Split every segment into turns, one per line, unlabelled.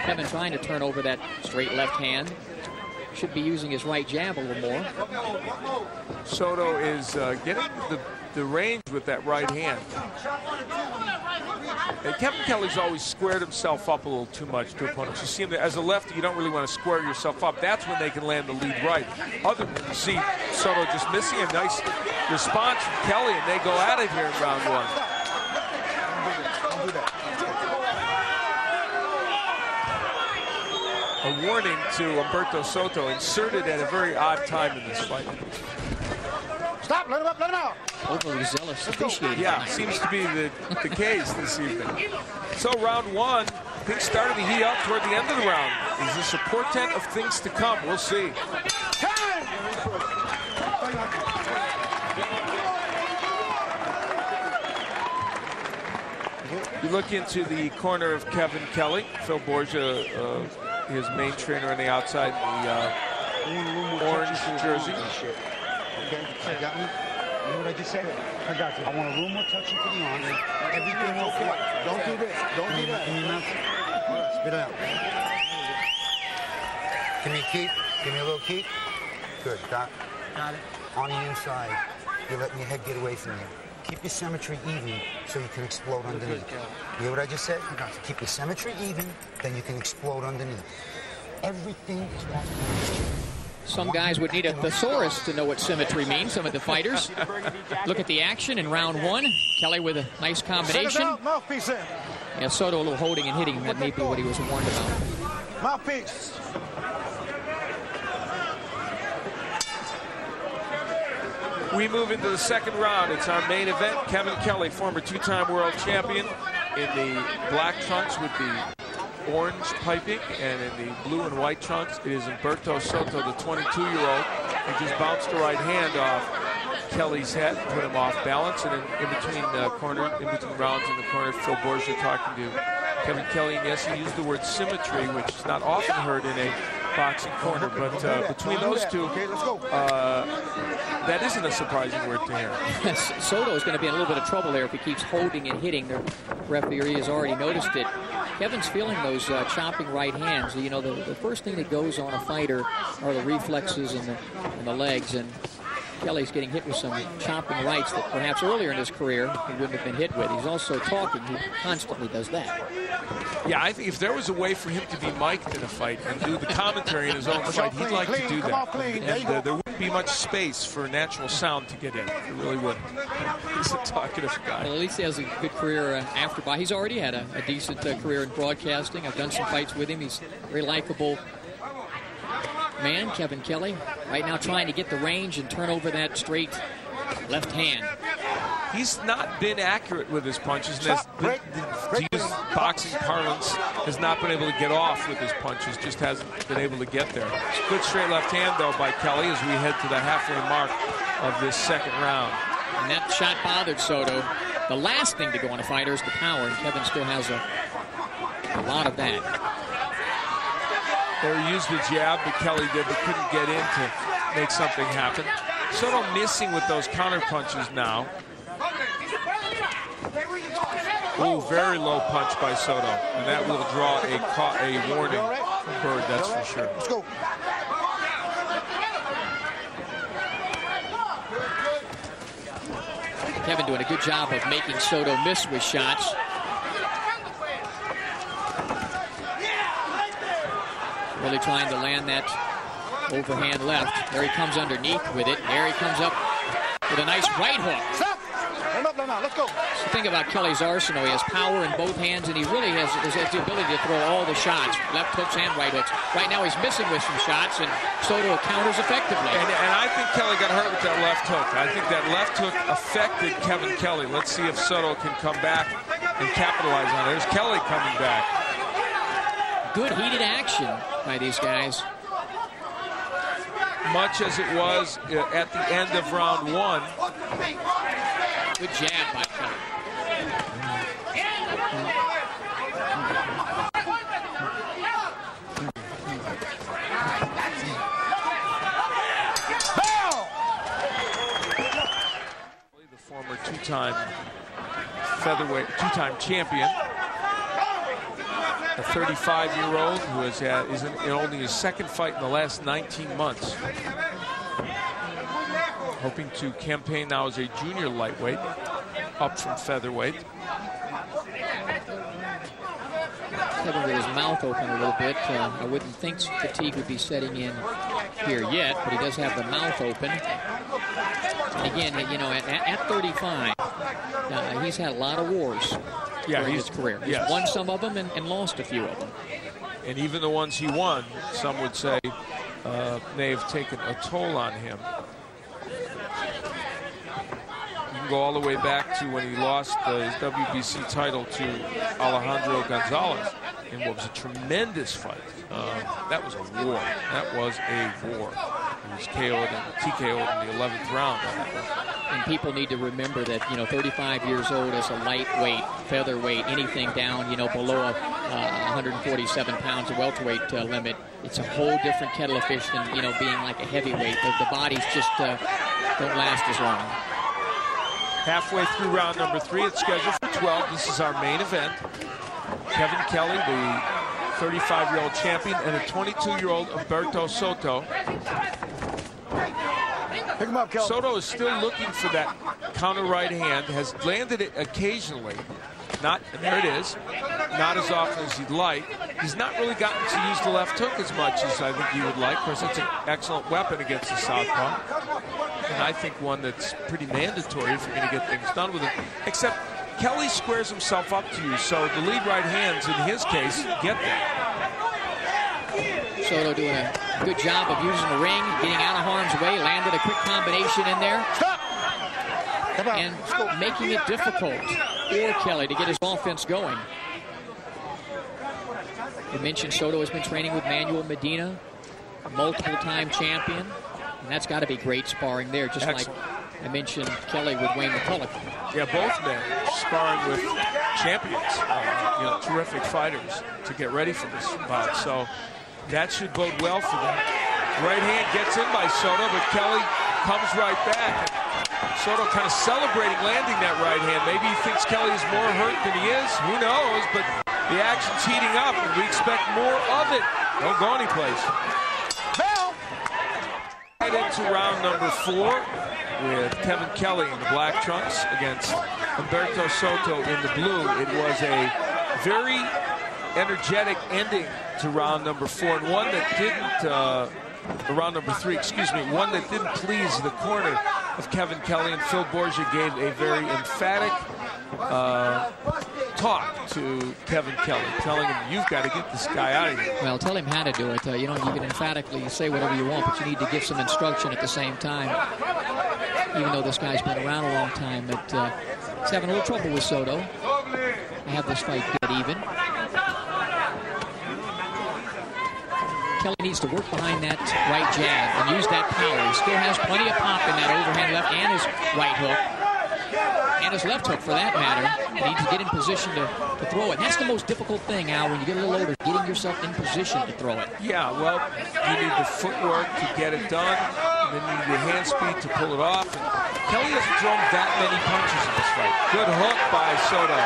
Kevin trying to turn over that straight left hand. Should be using his right jab a little more.
Soto is getting the range with that right hand. And Kevin Kelly's always squared himself up a little too much to opponents. You see him as a lefty, you don't really want to square yourself up. That's when they can land the lead right. You see Soto just missing a nice response from Kelly, and they go at it here in round one. A warning to Humberto Soto, inserted at a very odd time in this fight.
Stop, let him up, let him out.
Overly zealous officiating.
Yeah, seems to be the case this evening. So round one, things started to heat up toward the end of the round. Is this a portent of things to come? We'll see. You look into the corner of Kevin Kelly. Phil Borgia, his main trainer on the outside, in the orange jersey.
Okay, you got me? You know what I just said? I got you. I want a little more touching to the arm. Everything okay. Don't do this. Don't do that. In your mouth. Spit it out. Give me a keep. Give me a little keep. Good, Doc. Got it. On the inside, you're letting your head get away from you. Keep your symmetry even so you can explode underneath. You hear what I just said? Keep your symmetry even, then you can explode underneath. Everything is one.
Some guys would need a thesaurus to know what symmetry means, some of the fighters. Look at the action in round one. Kelly with a nice combination. Yeah, Soto a little holding and hitting. That may be what he was warned about.
Mouthpiece.
We move into the second round. It's our main event. Kevin Kelly, former two-time world champion, in the black trunks with the orange piping, and in the blue and white trunks, it is Humberto Soto, the 22-year-old, who just bounced a right hand off Kelly's head, put him off balance, and in between rounds in the corner, Phil Borgia talking to Kevin Kelly, and yes, he used the word symmetry, which is not often heard in a boxing corner, but between those two, that isn't a surprising word to hear.
Soto is going to be in a little bit of trouble there if he keeps holding and hitting. The referee has already noticed it. Kevin's feeling those chopping right hands. You know, the first thing that goes on a fighter are the reflexes and the legs, and Kelly's getting hit with some chopping rights that perhaps earlier in his career he wouldn't have been hit with. He's also talking. He constantly does that.
Yeah, I think if there was a way for him to be mic'd in a fight and do the commentary in his own fight, he'd like to do that. And there wouldn't be much space for natural sound to get in. It really wouldn't. He's a talkative guy.
Well, at least he has a good career after. He's already had a decent career in broadcasting. I've done some fights with him. He's a very likable man, Kevin Kelly. Right now trying to get the range and turn over that straight left hand.
He's not been accurate with his punches. To use boxing parlance, has not been able to get off with his punches. Just hasn't been able to get there. Good straight left hand, though, by Kelly as we head to the halfway mark of this second round.
And that shot bothered Soto. The last thing to go on a fighter is the power, and Kevin still has a lot of that.
There used the jab that Kelly did, but couldn't get in to make something happen. Soto missing with those counter punches now. Ooh, very low punch by Soto, and that will draw a warning from Bird, that's for sure.
Let's go.
Kevin doing a good job of making Soto miss with shots. Really trying to land that overhand left. There he comes underneath with it. There he comes up with a nice right hook.
Stop! Let's go.
The thing about Kelly's arsenal, he has power in both hands, and he really has the ability to throw all the shots, left hooks and right hooks. Right now he's missing with some shots, and Soto counters effectively.
And I think Kelly got hurt with that left hook. I think that left hook affected Kevin Kelly. Let's see if Soto can come back and capitalize on it. There's Kelly coming back.
Good heated action by these guys.
Much as it was at the end of round one.
Good jab by Kelly.
The former two-time featherweight, two-time champion. a 35-year-old who is in only his second fight in the last 19 months. Hoping to campaign now as a junior lightweight, up from featherweight.
Kevin with his mouth open a little bit. I wouldn't think fatigue would be setting in here yet, but he does have the mouth open. And again, you know, at 35, he's had a lot of wars during his career. He's won some of them and lost a few of them.
And even the ones he won, some would say, may have taken a toll on him. You can go all the way back to when he lost his WBC title to Alejandro Gonzalez in what was a tremendous fight. That was a war. That was a war. He was KO'd and TKO'd in the 11th round on that one.
And people need to remember that, you know, 35 years old as a lightweight, featherweight, anything down, you know, below 147 pounds of welterweight limit, it's a whole different kettle of fish than, you know, being like a heavyweight. The bodies just don't last as long.
Halfway through round number 3, it's scheduled for 12. This is our main event. Kevin Kelly, the 35-year-old champion, and a 22-year-old Humberto Soto.
Pick him up, Kelly.
Soto is still looking for that counter right hand, has landed it occasionally. And there it is. Not as often as he'd like. He's not really gotten to use the left hook as much as I think he would like. Of course, it's an excellent weapon against the southpaw. And I think one that's pretty mandatory if you're going to get things done with it. Except Kelly squares himself up to you, so the lead right hands, in his case, get there.
Soto doing a good job of using the ring, getting out of harm's way, landed a quick combination in there.
Stop!
And making it difficult for Kelly to get his offense going. You mentioned Soto has been training with Manuel Medina, multiple-time champion. And that's got to be great sparring there, just excellent. Like I mentioned Kelly with Wayne McCullough.
Yeah, both men sparring with champions, you know, terrific fighters to get ready for this bout. So that should bode well for them. Right hand gets in by Soto, but Kelly comes right back. Soto kind of celebrating landing that right hand. Maybe he thinks Kelly is more hurt than he is. Who knows? But the action's heating up, and we expect more of it. Don't go anyplace. Right into round number 4 with Kevin Kelly in the black trunks against Humberto Soto in the blue. It was a very energetic ending to round number 4, and one that didn't, round number 3, excuse me, one that didn't please the corner of Kevin Kelly, and Phil Borgia gave a very emphatic talk to Kevin Kelly, telling him, you've got to get this guy out of here.
Well, tell him how to do it. You know, you can emphatically say whatever you want, but you need to give some instruction at the same time. Even though this guy's been around a long time, but he's having a little trouble with Soto. I have this fight dead even. Kelly needs to work behind that right jab and use that power. He still has plenty of pop in that overhand left and his right hook. And his left hook, for that matter. He needs to get in position to throw it. And that's the most difficult thing, Al, when you get a little older, getting yourself in position to throw it.
Yeah, well, you need the footwork to get it done, and then you need the hand speed to pull it off. And Kelly hasn't thrown that many punches in this fight. Good hook by Soto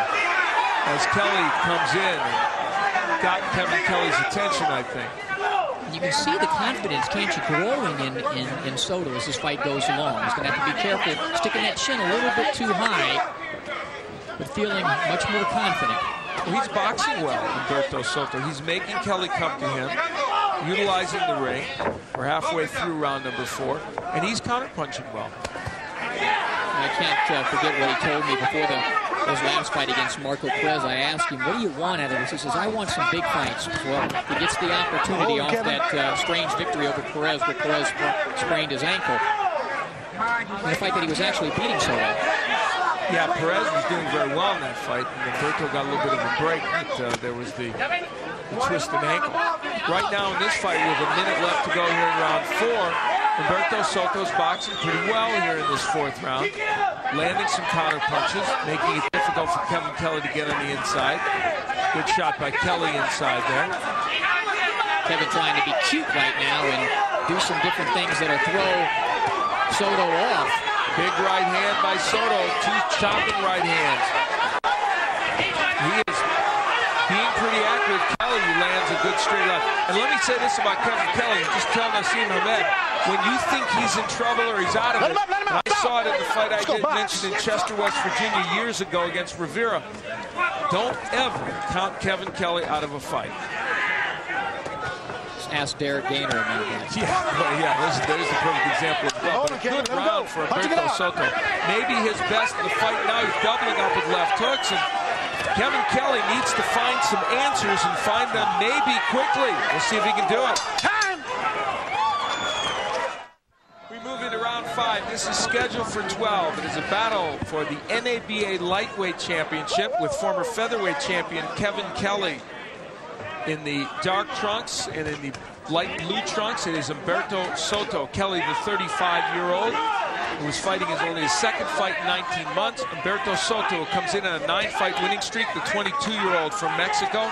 as Kelly comes in and got Kevin Kelly's attention, I think.
You can see the confidence, can't you, growing in Soto as this fight goes along. He's going to have to be careful, sticking that chin a little bit too high, but feeling much more confident.
Well, he's boxing well, Humberto Soto. He's making Kelly come to him, utilizing the ring. We're halfway through round number 4, and he's counterpunching well.
I can't forget what he told me before his last fight against Marco Perez. I asked him, what do you want out of this? He says, I want some big fights. Well, he gets the opportunity off that strange victory over Perez, where Perez sprained his ankle. In a fight that he was actually beating Soto.
Yeah, Perez was doing very well in that fight, and Humberto got a little bit of a break, but there was the twisted ankle. Right now in this fight, with a minute left to go here in round 4, Humberto Soto's boxing pretty well here in this 4th round, landing some counter punches, making it difficult for Kevin Kelly to get on the inside. Good shot by Kelly inside there.
Kevin trying to be cute right now and do some different things that'll throw Soto off.
Big right hand by Soto, 2 chopping right hands. He pretty accurate. Kelly lands a good straight left. And let me say this about Kevin Kelly, just telling Naseem Hamed, when you think he's in trouble or he's out of it, and I saw it in the fight I did mention in Chester, West Virginia years ago against Rivera, don't ever count Kevin Kelly out of a fight.
Ask Derek Gainer about that.
Yeah, there's the perfect example as well. But a good round for Humberto Soto. Maybe his best in the fight now. He's doubling up with left hooks, and Kevin Kelly needs to find some answers and find them maybe quickly. We'll see if he can do it. We move into round 5. This is scheduled for 12. It is a battle for the NABA Lightweight Championship with former featherweight champion Kevin Kelly in the dark trunks, and in the light blue trunks, it is Humberto Soto. Kelly, the 35-year-old, who was fighting his only his second fight in 19 months. Humberto Soto comes in on a 9-fight winning streak, the 22-year-old from Mexico.